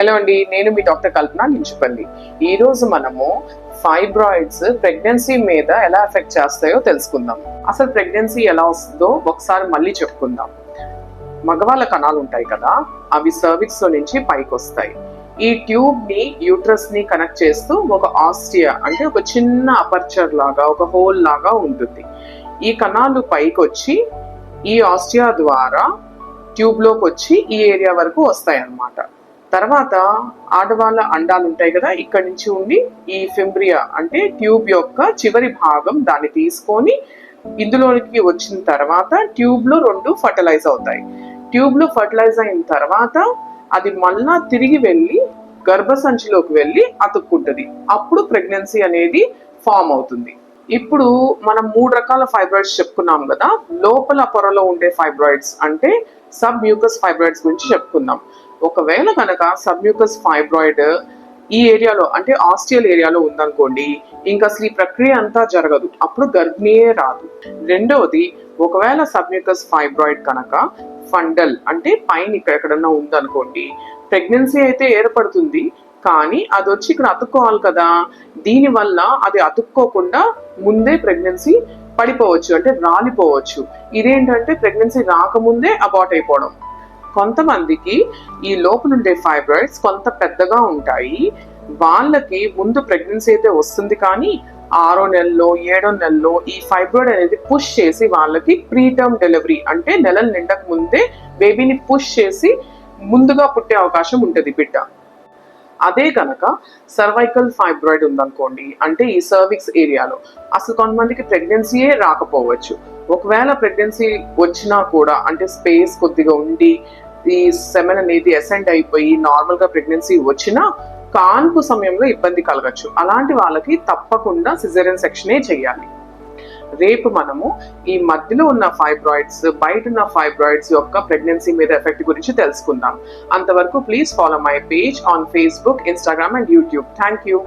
Hello అండి, నేను మీ doctor కల్పన నించుపల్లి. ఈ రోజు మనము ఫైబ్రాయిడ్స్ ప్రెగ్నెన్సీ మీద ఎలా ఎఫెక్ట్ చేస్తాయో తెలుసుకుందాం. అసలు ప్రెగ్నెన్సీ ఎలా వస్తుందో ఒకసారి మళ్ళీ చెప్పుకుందాం. మగవాళ్ళ కణాలు ఉంటాయి కదా, అవి సర్విక్స్ లో నుంచి పైకి వస్తాయి. ఈ ట్యూబ్ ని యూట్రస్ ని కనెక్ట్ చేస్తూ ఒక ఆస్టియా అంటే ఒక చిన్న అపర్చర్ లాగా, ఒక హోల్ లాగా ఉంటుంది. ఈ కణాలు పైకి వచ్చి ఈ ఆస్టియా ద్వారా ట్యూబ్ లోకి వచ్చి ఈ ఏరియా వరకు వస్తాయి అన్నమాట. తర్వాత ఆడవాళ్ళ అండాలు ఉంటాయి కదా, ఇక్కడ నుంచి ఉండి ఈ ఫింబ్రియా అంటే ట్యూబ్ యొక్క చివరి భాగం దాన్ని తీసుకొని ఇందులోనికి వచ్చిన తర్వాత ట్యూబ్ లో రెండు ఫర్టిలైజ్ అవుతాయి. ట్యూబ్ లో ఫర్టిలైజ్ అయిన తర్వాత అది మళ్ళా తిరిగి వెళ్ళి గర్భసంచిలోకి వెళ్ళి అతుక్కుంటుంది. అప్పుడు ప్రెగ్నెన్సీ అనేది ఫామ్ అవుతుంది. ఇప్పుడు మనం 3 రకాల ఫైబ్రాయిడ్స్ చెప్పుకున్నాం కదా. లోపల పొరలో ఉండే ఫైబ్రాయిడ్స్ అంటే సబ్ మ్యూకస్ ఫైబ్రాయిడ్స్ గురించి చెప్పుకుందాం. ఒకవేళ కనుక సబ్ మ్యూకస్ ఫైబ్రాయిడ్ ఈ ఏరియాలో అంటే ఆస్టియల్ ఏరియాలో ఉందనుకోండి, ఇంకా అసలు ఈ ప్రక్రియ అంతా జరగదు, అప్పుడు గర్భిణీయే రాదు. రెండవది, ఒకవేళ సబ్ మ్యూకస్ ఫైబ్రాయిడ్ కనుక ఫండల్ అంటే పైన ఎక్కడన్నా ఉందనుకోండి, ప్రెగ్నెన్సీ అయితే ఏర్పడుతుంది కానీ అది వచ్చి ఇక్కడ అతుక్కోవాలి కదా, దీనివల్ల అది అతుక్కోకుండా ముందే ప్రెగ్నెన్సీ పడిపోవచ్చు అంటే రాలిపోవచ్చు. ఇదేంటంటే ప్రెగ్నెన్సీ రాకముందే అబార్ట్ అయిపోవడం. కొంతమందికి ఈ లోపలుండే ఫైబ్రాయిడ్స్ కొంత పెద్దగా ఉంటాయి. వాళ్ళకి ముందు ప్రెగ్నెన్సీ అయితే వస్తుంది కానీ 6వ నెలలో 7వ నెలలో ఈ ఫైబ్రాయిడ్ అనేది పుష్ చేసి వాళ్ళకి ప్రీటర్మ్ డెలివరీ అంటే నెలలు నిండక ముందే బేబీని పుష్ చేసి ముందుగా పుట్టే అవకాశం ఉంటుంది బిడ్డ. అదే కనుక సర్వైకల్ ఫైబ్రాయిడ్ ఉందనుకోండి, అంటే ఈ సర్విక్స్ ఏరియాలో అసలు కొంతమందికి ప్రెగ్నెన్సీయే రాకపోవచ్చు. ఒకవేళ ప్రెగ్నెన్సీ వచ్చినా కూడా అంటే స్పేస్ కొద్దిగా ఉండి ఈ సెమెన్ అనేది అసెండ్ అయిపోయి నార్మల్ గా ప్రెగ్నెన్సీ వచ్చినా కాన్పు సమయంలో ఇబ్బంది కలగచ్చు. అలాంటి వాళ్ళకి తప్పకుండా సిజేరియన్ సెక్షనే చేయాలి. రేపు మనము ఈ మధ్యలో ఉన్న ఫైబ్రాయిడ్స్, బయట ఉన్న ఫైబ్రాయిడ్స్ యొక్క ప్రెగ్నెన్సీ మీద ఎఫెక్ట్ గురించి తెలుసుకుందాం. అంతవరకు please follow my page on Facebook, Instagram and YouTube. Thank you.